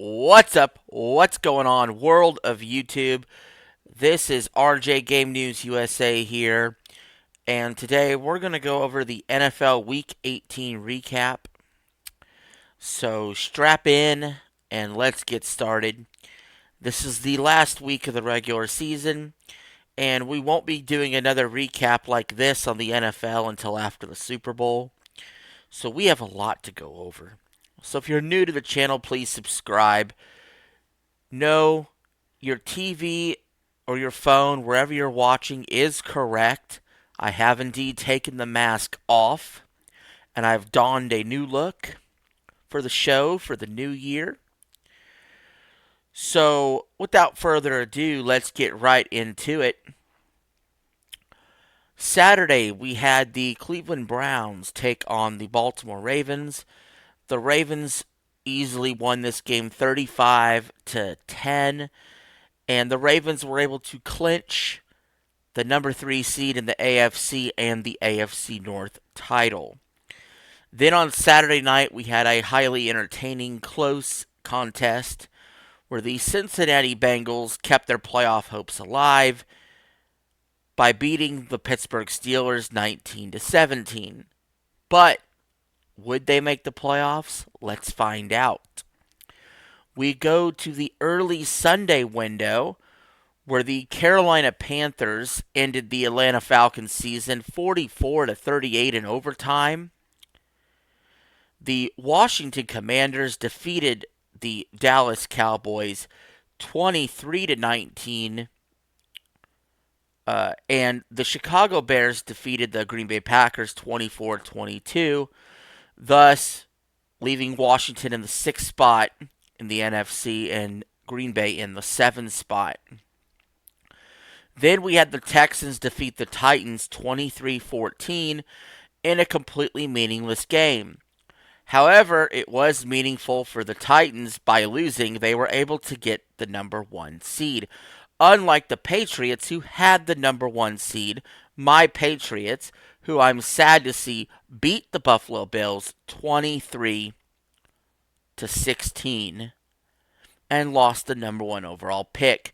What's up? What's going on, world of YouTube? This is RJ Game News USA here, and today we're going to go over the NFL Week 18 recap. So strap in and let's get started. This is the last week of the regular season, and we won't be doing another recap like this on the NFL until after the Super Bowl. So we have a lot to go over. So if you're new to the channel, please subscribe. No, your TV or your phone, wherever you're watching, is correct. I have indeed taken the mask off, and I've donned a new look for the show for the new year. So, without further ado, let's get right into it. Saturday, we had the Cleveland Browns take on the Baltimore Ravens. The Ravens easily won this game 35-10, and the Ravens were able to clinch the number 3 seed in the AFC and the AFC North title. Then on Saturday night, we had a highly entertaining close contest where the Cincinnati Bengals kept their playoff hopes alive by beating the Pittsburgh Steelers 19-17. But would they make the playoffs? Let's find out. We go to the early Sunday window where the Carolina Panthers ended the Atlanta Falcons season 44-38 in overtime. The Washington Commanders defeated the Dallas Cowboys 23-19. And the Chicago Bears defeated the Green Bay Packers 24-22, thus leaving Washington in the 6th spot in the NFC and Green Bay in the 7th spot. Then we had the Texans defeat the Titans 23-14 in a completely meaningless game. However, it was meaningful for the Titans. By losing, they were able to get the number 1 seed. Unlike the Patriots, who had the number 1 seed, my Patriots, who I'm sad to see beat the Buffalo Bills 23-16 and lost the number 1 overall pick.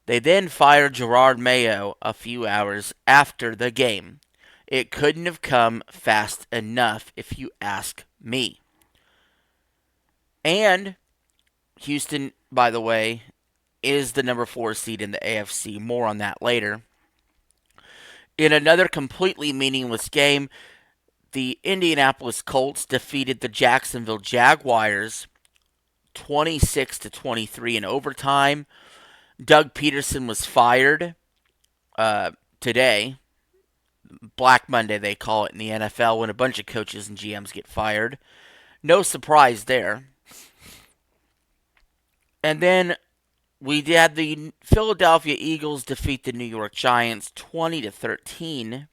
They then fired Gerard Mayo a few hours after the game. It couldn't have come fast enough, if you ask me. And Houston, by the way, is the number 4 seed in the AFC. More on that later. In another completely meaningless game, the Indianapolis Colts defeated the Jacksonville Jaguars 26-23 in overtime. Doug Peterson was fired today. Black Monday, they call it in the NFL, when a bunch of coaches and GMs get fired. No surprise there. And then we had the Philadelphia Eagles defeat the New York Giants 20-13.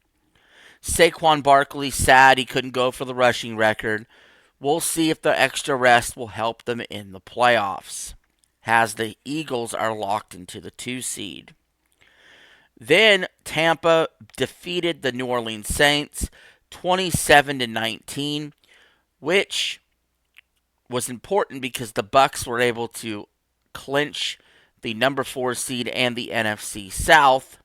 Saquon Barkley sad he couldn't go for the rushing record. We'll see if the extra rest will help them in the playoffs, as the Eagles are locked into the 2 seed. Then Tampa defeated the New Orleans Saints 27-19, which was important because the Bucks were able to clinch the number 4 seed and the NFC South.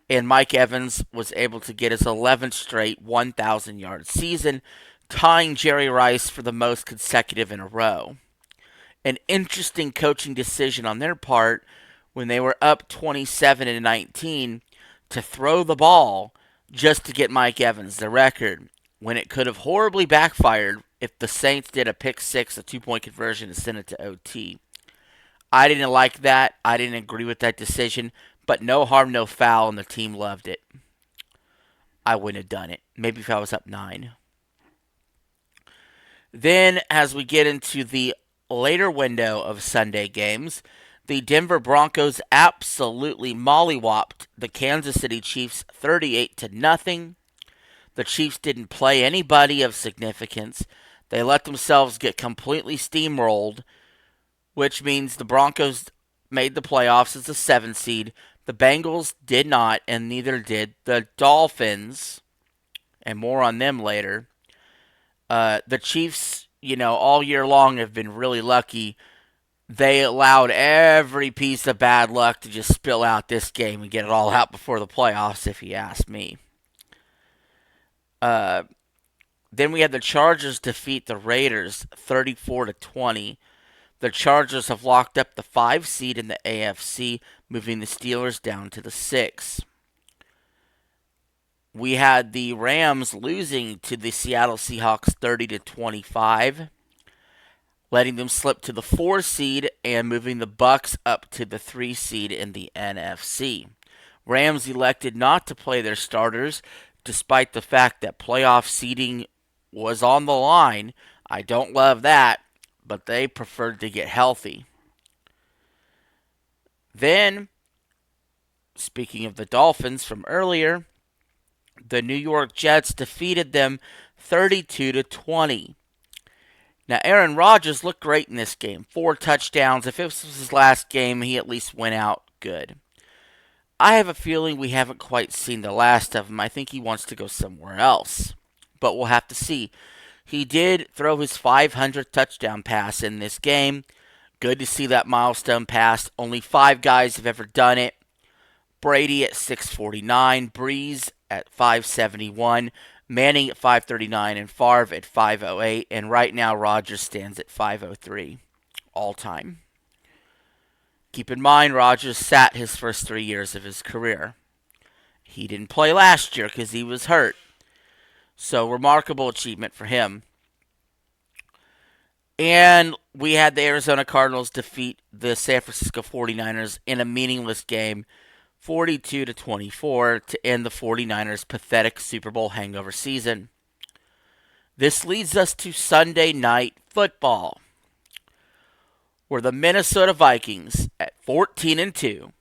And Mike Evans was able to get his 11th straight 1,000-yard season, tying Jerry Rice for the most consecutive in a row. An interesting coaching decision on their part when they were up 27-19 to throw the ball just to get Mike Evans the record, when it could have horribly backfired if the Saints did a pick six, a 2-point conversion, and sent it to OT. I didn't like that. I didn't agree with that decision, but no harm, no foul, and the team loved it. I wouldn't have done it. Maybe if I was up 9. Then, as we get into the later window of Sunday games, the Denver Broncos absolutely mollywopped the Kansas City Chiefs 38-0. The Chiefs didn't play anybody of significance. They let themselves get completely steamrolled, which means the Broncos made the playoffs as a 7 seed. The Bengals did not, and neither did the Dolphins, and more on them later. The Chiefs all year long have been really lucky. They allowed every piece of bad luck to just spill out this game and get it all out before the playoffs, if you ask me. Uh, then we had the Chargers defeat the Raiders 34-20. The Chargers have locked up the 5 seed in the AFC, moving the Steelers down to the 6. We had the Rams losing to the Seattle Seahawks 30-25, letting them slip to the 4 seed and moving the Bucs up to the 3 seed in the NFC. Rams elected not to play their starters despite the fact that playoff seeding was on the line. I don't love that, but they preferred to get healthy. Then, speaking of the Dolphins from earlier, the New York Jets defeated them 32-20. Now, Aaron Rodgers looked great in this game. 4 touchdowns. If this was his last game, he at least went out good. I have a feeling we haven't quite seen the last of him. I think he wants to go somewhere else. But we'll have to see. He did throw his 500th touchdown pass in this game. Good to see that milestone passed. Only 5 guys have ever done it. Brady at 649, Breeze at 571, Manning at 539, and Favre at 508. And right now, Rodgers stands at 503 all time. Keep in mind, Rodgers sat his first 3 years of his career. He didn't play last year because he was hurt. So, remarkable achievement for him. And we had the Arizona Cardinals defeat the San Francisco 49ers in a meaningless game, 42-24, to end the 49ers' pathetic Super Bowl hangover season. This leads us to Sunday Night Football, where the Minnesota Vikings, at 14-2,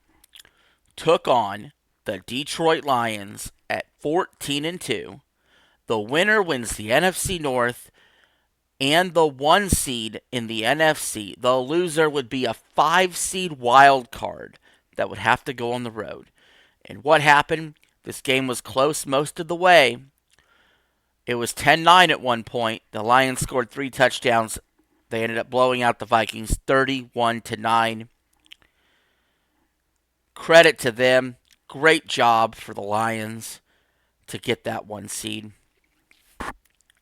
took on the Detroit Lions at 14-2. The winner wins the NFC North and the 1 seed in the NFC. The loser would be a 5 seed wild card that would have to go on the road. And what happened? This game was close most of the way. It was 10-9 at one point. The Lions scored 3 touchdowns. They ended up blowing out the Vikings 31-9. Credit to them. Great job for the Lions to get that 1 seed.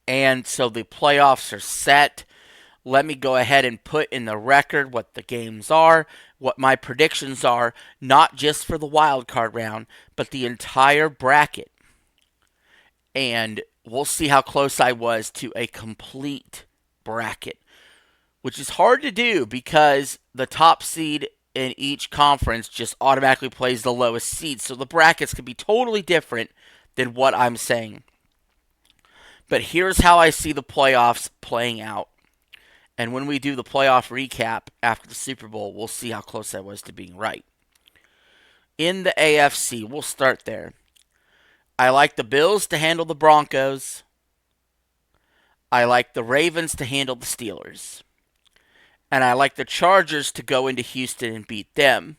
And so the playoffs are set. Let me go ahead and put in the record what the games are, what my predictions are, not just for the wild card round, but the entire bracket. And we'll see how close I was to a complete bracket, which is hard to do because the top seed in each conference just automatically plays the lowest seed. So the brackets can be totally different than what I'm saying. But here's how I see the playoffs playing out. And when we do the playoff recap after the Super Bowl, we'll see how close I was to being right. In the AFC, we'll start there. I like the Bills to handle the Broncos. I like the Ravens to handle the Steelers. And I like the Chargers to go into Houston and beat them.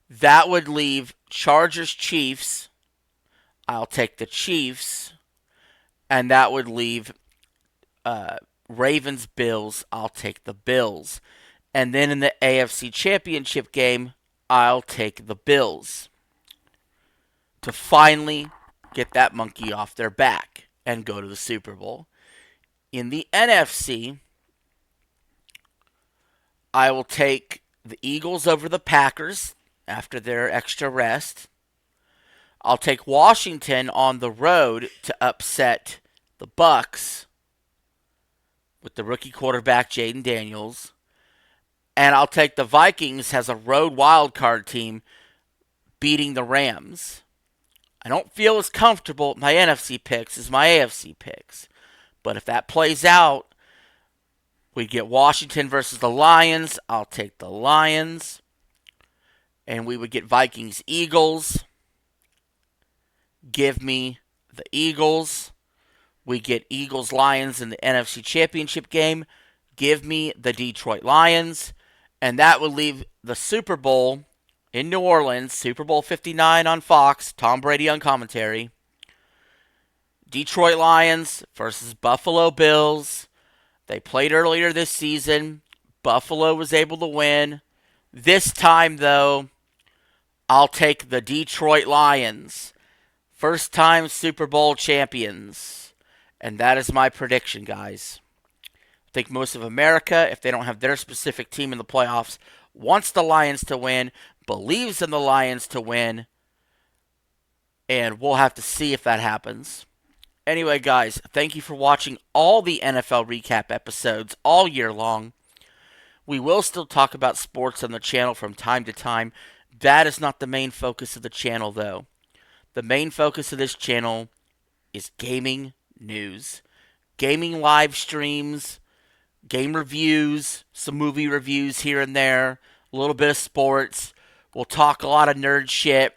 That would leave Chargers-Chiefs. I'll take the Chiefs. And that would leave Ravens-Bills. I'll take the Bills. And then in the AFC Championship game, I'll take the Bills to finally get that monkey off their back and go to the Super Bowl. In the NFC, I will take the Eagles over the Packers after their extra rest. I'll take Washington on the road to upset the Bucs with the rookie quarterback Jaden Daniels. And I'll take the Vikings as a road wildcard team beating the Rams. I don't feel as comfortable with my NFC picks as my AFC picks. But if that plays out, we get Washington versus the Lions. I'll take the Lions. And we would get Vikings-Eagles. Give me the Eagles. We get Eagles-Lions in the NFC Championship game. Give me the Detroit Lions. And that would leave the Super Bowl in New Orleans, Super Bowl 59 on Fox, Tom Brady on commentary. Detroit Lions versus Buffalo Bills. They played earlier this season. Buffalo was able to win. This time, though, I'll take the Detroit Lions. First time Super Bowl champions. And that is my prediction, guys. I think most of America, if they don't have their specific team in the playoffs, wants the Lions to win, believes in the Lions to win, and we'll have to see if that happens. Anyway, guys, thank you for watching all the NFL recap episodes all year long. We will still talk about sports on the channel from time to time. That is not the main focus of the channel, though. The main focus of this channel is gaming news, gaming live streams, game reviews, some movie reviews here and there, a little bit of sports. We'll talk a lot of nerd shit.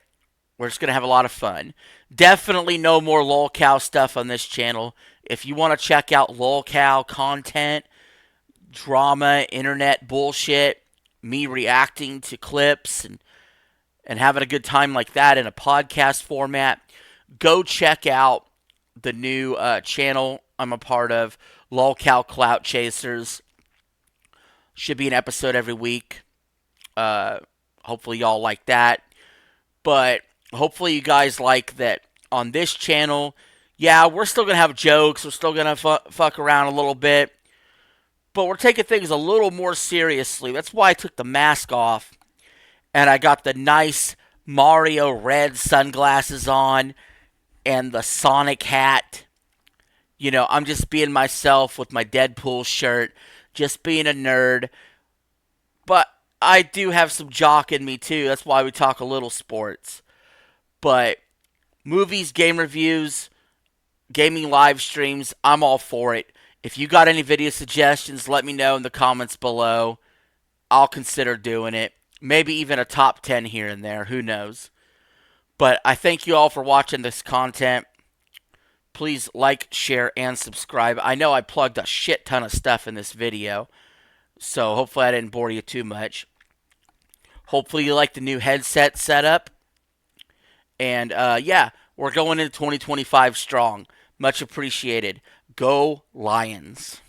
We're just going to have a lot of fun. Definitely no more lolcow stuff on this channel. If you want to check out lolcow content, drama, internet bullshit, me reacting to clips and having a good time like that in a podcast format, go check out the new channel I'm a part of, lolcow Clout Chasers. Should be an episode every week. Hopefully y'all like that. But hopefully you guys like that on this channel. Yeah, we're still going to have jokes. We're still going to fuck around a little bit. But we're taking things a little more seriously. That's why I took the mask off. And I got the nice Mario red sunglasses on. And the Sonic hat. You know, I'm just being myself with my Deadpool shirt. Just being a nerd. But I do have some jock in me too. That's why we talk a little sports. But movies, game reviews, gaming live streams, I'm all for it. If you got any video suggestions, let me know in the comments below. I'll consider doing it. Maybe even a top 10 here and there. Who knows? But I thank you all for watching this content. Please like, share, and subscribe. I know I plugged a shit ton of stuff in this video. So hopefully I didn't bore you too much. Hopefully you like the new headset setup. And yeah, we're going into 2025 strong. Much appreciated. Go Lions.